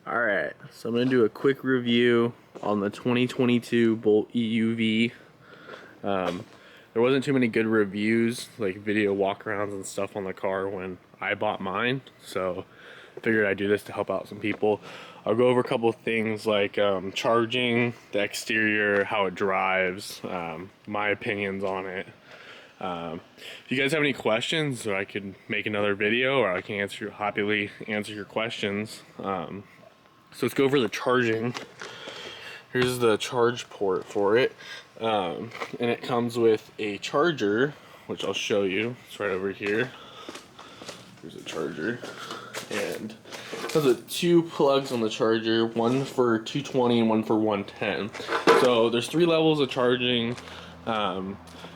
Alright, so I'm going to do a quick review on the 2022 Bolt EUV. There wasn't too many good reviews, like video walkarounds and stuff on the car when I bought mine, so I figured I'd do this to help out some people. I'll go over a couple of things like charging, the exterior, how it drives, my opinions on it. If you guys have any questions, or I could make another video, or I can happily answer your questions. So let's go over the charging. Here's the charge port for it. And it comes with a charger, which I'll show you. It's right over here. Here's a charger. And it comes with two plugs on the charger, one for 220 and one for 110. So there's three levels of charging.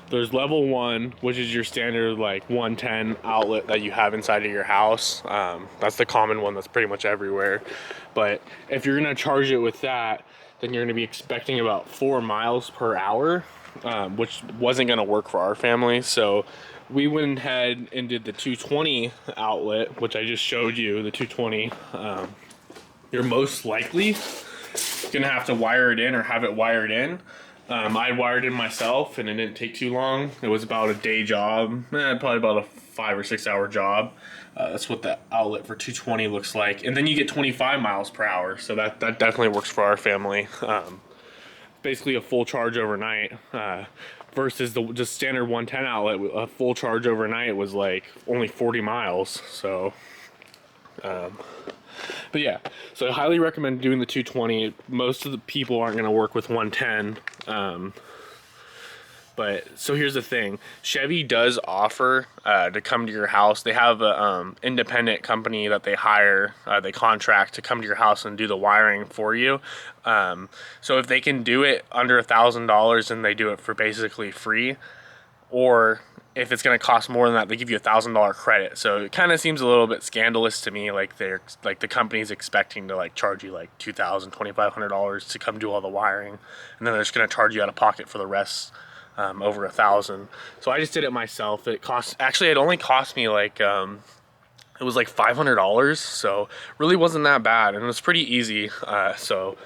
There's level 1, which is your standard like 110 outlet that you have inside of your house. That's the common one that's pretty much everywhere. But if you're gonna charge it with that, then you're gonna be expecting about 4 miles per hour, which wasn't gonna work for our family. So we went ahead and did the 220 outlet, which I just showed you, the 220. You're most likely gonna have to wire it in or have it wired in. I wired in myself and it didn't take too long. It was about a day job, probably about a 5 or 6 hour job. That's what the outlet for 220 looks like. And then you get 25 miles per hour. So that definitely works for our family. Basically a full charge overnight versus the just standard 110 outlet. A full charge overnight was like only 40 miles. So, but yeah, so I highly recommend doing the 220. Most of the people aren't going to work with 110. But so here's the thing, Chevy does offer to come to your house. They have an independent company that they hire, they contract to come to your house and do the wiring for you. So if they can do it under $1,000, then they do it for basically free. Or if it's going to cost more than that, they give you a $1,000 credit. So it kind of seems a little bit scandalous to me, like they're like the company's expecting to like charge you like $2,000, $2,500 to come do all the wiring, and then they're just going to charge you out of pocket for the rest. Over $1,000. So I just did it myself. It only cost me like it was like $500, so really wasn't that bad, and it was pretty easy. So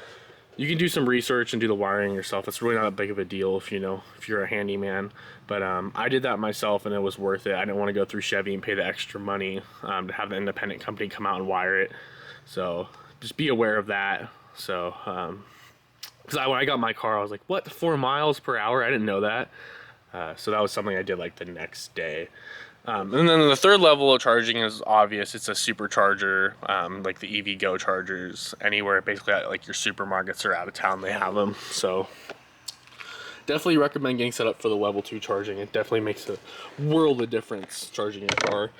you can do some research and do the wiring yourself. It's really not that big of a deal if you're a handyman. But I did that myself and it was worth it. I didn't want to go through Chevy and pay the extra money to have the independent company come out and wire it. So just be aware of that. So because when I got my car, I was like, what, 4 miles per hour? I didn't know that. So that was something I did like the next day. And then the third level of charging is obvious. It's a supercharger, like the EV Go chargers. Anywhere, basically, like your supermarkets are out of town, they have them. So definitely recommend getting set up for the level 2 charging. It definitely makes a world of difference charging your car.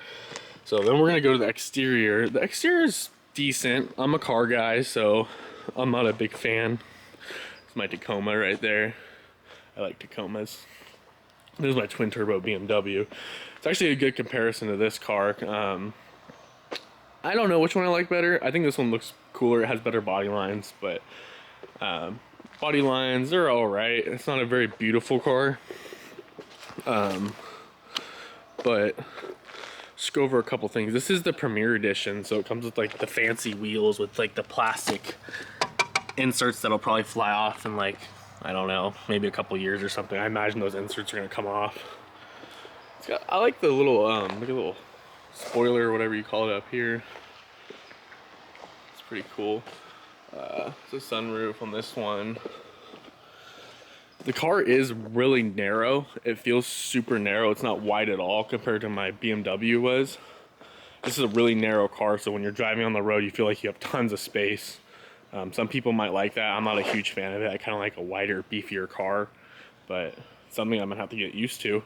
So then we're gonna go to the exterior. The exterior is decent. I'm a car guy, so I'm not a big fan. It's my Tacoma right there. I like Tacomas. This is my twin turbo BMW. It's actually a good comparison to this car. I don't know which one I like better. I think this one looks cooler. It has better body lines, but body lines are all right. It's not a very beautiful car. But let's go over a couple things. This is the Premier Edition, so it comes with like the fancy wheels with like the plastic inserts that'll probably fly off in like, I don't know, maybe a couple years or something. I imagine those inserts are gonna come off. I like the little like a little spoiler or whatever you call it up here. It's pretty cool. It's a sunroof on this one. The car is really narrow. It feels super narrow. It's not wide at all compared to my BMW was. This is a really narrow car, so when you're driving on the road, you feel like you have tons of space. Some people might like that. I'm not a huge fan of it. I kind of like a wider, beefier car, but it's something I'm gonna have to get used to.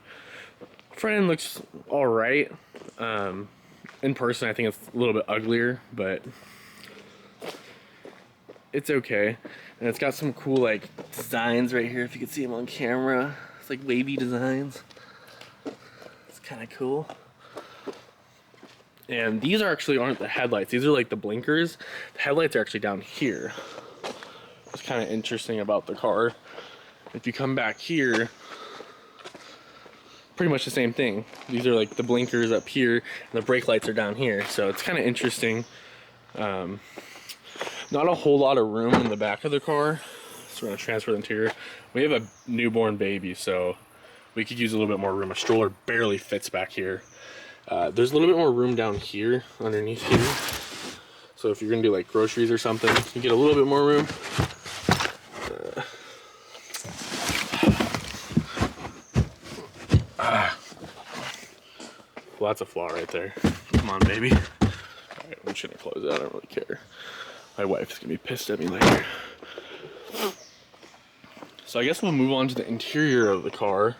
Front end looks all right. In person, I think it's a little bit uglier, but it's okay. And it's got some cool like designs right here. If you can see them on camera, it's like wavy designs. It's kind of cool. And these aren't the headlights. These are like the blinkers. The headlights are actually down here. It's kind of interesting about the car. If you come back here, pretty much the same thing. These are like the blinkers up here, and the brake lights are down here. So it's kind of interesting. Not a whole lot of room in the back of the car, so we're gonna transfer the interior. We have a newborn baby, so we could use a little bit more room. A stroller barely fits back here. There's a little bit more room down here underneath here. So if you're gonna do like groceries or something, you get a little bit more room. Well, that's a flaw right there. Come on, baby. All right, I'm just gonna close that. I don't really care. My wife's gonna be pissed at me later. So I guess we'll move on to the interior of the car.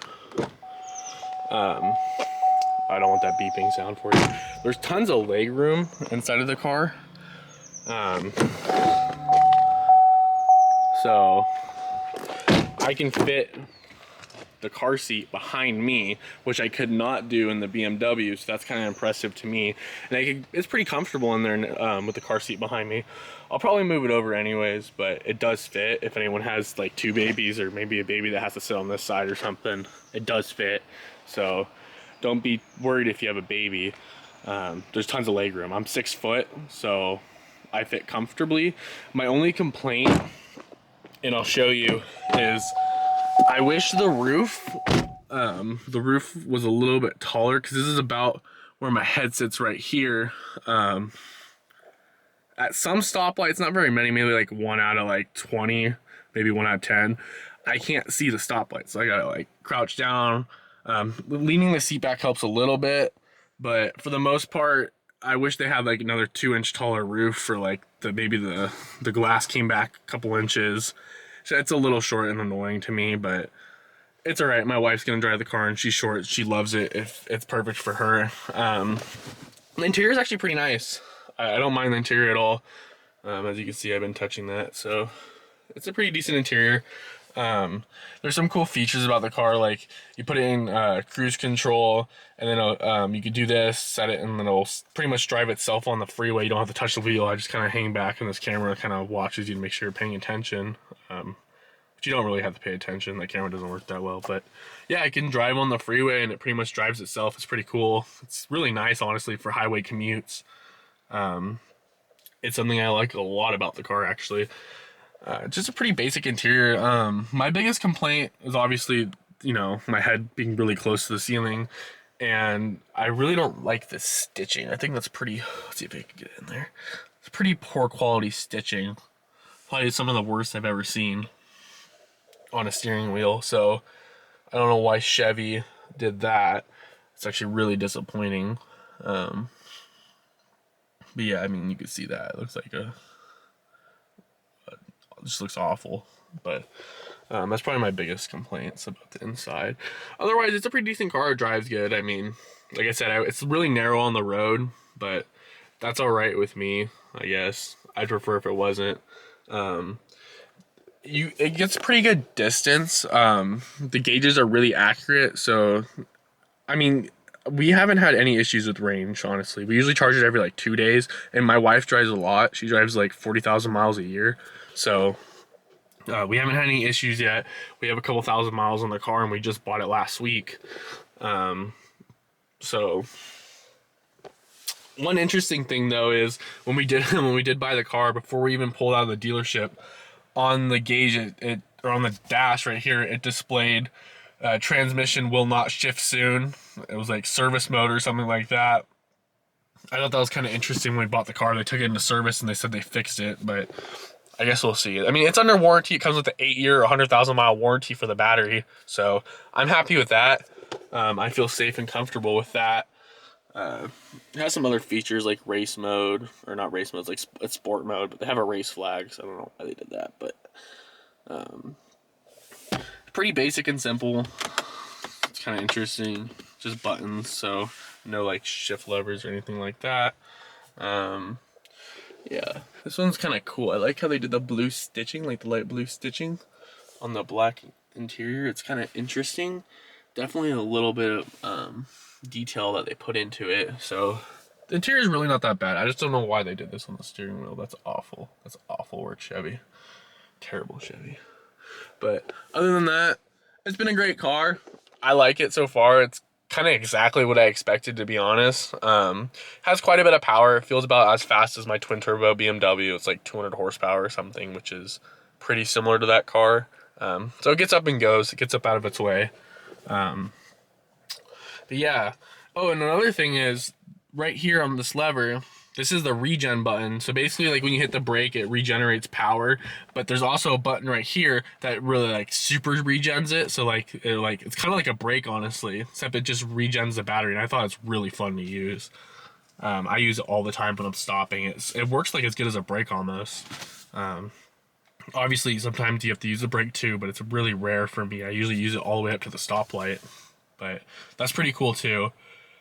I don't want that beeping sound for you. There's tons of leg room inside of the car. So I can fit the car seat behind me, which I could not do in the BMW, so that's kind of impressive to me. And it's pretty comfortable in there with the car seat behind me. I'll probably move it over anyways, but it does fit. If anyone has like 2 babies or maybe a baby that has to sit on this side or something, it does fit. So don't be worried if you have a baby. There's tons of leg room. I'm 6 foot, so I fit comfortably. My only complaint, and I'll show you, is I wish the roof was a little bit taller, because this is about where my head sits right here. At some stoplights, not very many, maybe like 1 out of like 20, maybe 1 out of 10, I can't see the stoplight, so I gotta like crouch down. Leaning the seat back helps a little bit, but for the most part, I wish they had like another 2-inch taller roof for like maybe the glass came back a couple inches. So it's a little short and annoying to me, but it's all right. My wife's gonna drive the car and she's short. She loves it. If it's perfect for her. The interior is actually pretty nice. I don't mind the interior at all. As you can see, I've been touching that, so it's a pretty decent interior. There's some cool features about the car, like you put it in cruise control, and then you could do this, set it, and then it'll pretty much drive itself on the freeway. You don't have to touch the wheel. I just kind of hang back, and this camera kind of watches you to make sure you're paying attention. But you don't really have to pay attention. That camera doesn't work that well. But yeah, I can drive on the freeway, and it pretty much drives itself. It's pretty cool. It's really nice, honestly, for highway commutes. It's something I like a lot about the car, actually. Just a pretty basic interior. My biggest complaint is obviously, you know, my head being really close to the ceiling, and I really don't like the stitching. I think that's pretty, let's see if I can get it in there. It's pretty poor quality stitching. Probably some of the worst I've ever seen on a steering wheel. So I don't know why Chevy did that. It's actually really disappointing. But yeah, I mean, you can see that. It looks like it just looks awful. But that's probably my biggest complaints about the inside. Otherwise, it's a pretty decent car. It drives good. I mean, like I said, it's really narrow on the road, but that's all right with me, I guess. I'd prefer if it wasn't. It gets pretty good distance. The gauges are really accurate, so I mean, we haven't had any issues with range, honestly. We usually charge it every like 2 days, and my wife drives a lot. She drives like 40,000 miles a year, so we haven't had any issues yet. We have a couple thousand miles on the car, and we just bought it last week. So one interesting thing though is when we did buy the car, before we even pulled out of the dealership, on the gauge or on the dash right here, it displayed transmission will not shift soon. It was like service mode or something like that. I thought that was kind of interesting when we bought the car. They took it into service and they said they fixed it, but I guess we'll see. I mean, it's under warranty. It comes with an 8-year, 100,000 mile warranty for the battery, so I'm happy with that. I feel safe and comfortable with that. It has some other features like race mode, or not race mode, it's like sport mode, but they have a race flag, so I don't know why they did that, but pretty basic and simple. It's kind of interesting, just buttons, so no like shift levers or anything like that. Yeah, this one's kind of cool. I like how they did the blue stitching, like the light blue stitching on the black interior. It's kind of interesting. Definitely a little bit of detail that they put into it. So the interior is really not that bad. I just don't know why they did this on the steering wheel. That's awful. That's awful work, Chevy. Terrible Chevy. But other than that, it's been a great car. I like it so far. It's kind of exactly what I expected, to be honest. Has quite a bit of power. Feels about as fast as my twin turbo BMW. It's like 200 horsepower or something, which is pretty similar to that car. So it gets up and goes. It gets up out of its way. But yeah. Oh, and another thing is right here on this lever, this is the regen button. So basically, like when you hit the brake, it regenerates power. But there's also a button right here that really like super regens it. So like it's kind of like a brake, honestly, except it just regens the battery. And I thought it's really fun to use. I use it all the time when I'm stopping. It works like as good as a brake almost. Obviously, sometimes you have to use the brake too, but it's really rare for me. I usually use it all the way up to the stoplight. But that's pretty cool too.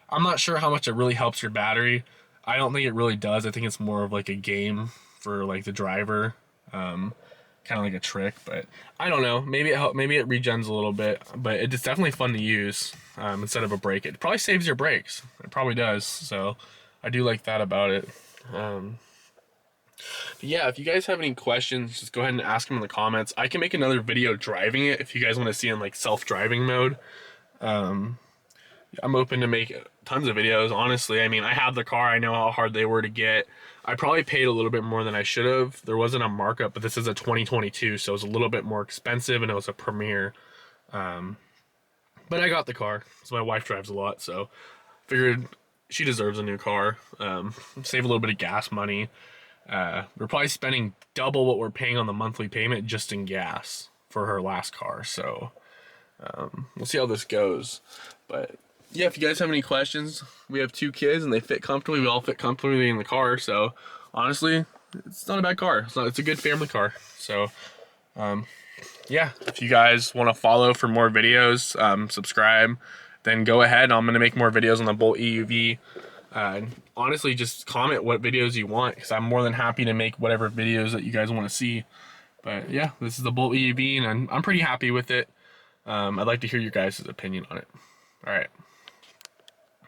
I'm not sure how much it really helps your battery. I don't think it really does. I think it's more of like a game for like the driver, kind of like a trick. But I don't know. Maybe it regens a little bit, but it's definitely fun to use instead of a brake. It probably saves your brakes. It probably does. So I do like that about it. But yeah, if you guys have any questions, just go ahead and ask them in the comments. I can make another video driving it if you guys want to see in like self-driving mode. I'm open to make tons of videos, honestly. I mean, I have the car. I know how hard they were to get. I probably paid a little bit more than I should have. There wasn't a markup, but this is a 2022, so it was a little bit more expensive, and it was a Premier. But I got the car, so my wife drives a lot, so figured she deserves a new car. Save a little bit of gas money. We're probably spending double what we're paying on the monthly payment just in gas for her last car, so we'll see how this goes. But yeah, if you guys have any questions, we have 2 kids and they fit comfortably. We all fit comfortably in the car, so honestly, it's not a bad car. It's a good family car. So yeah, if you guys want to follow for more videos, subscribe, then go ahead. I'm gonna make more videos on the Bolt EUV. Honestly, just comment what videos you want, because I'm more than happy to make whatever videos that you guys want to see. But yeah, this is the Bolt EUV, and I'm pretty happy with it. I'd like to hear your guys' opinion on it. All right.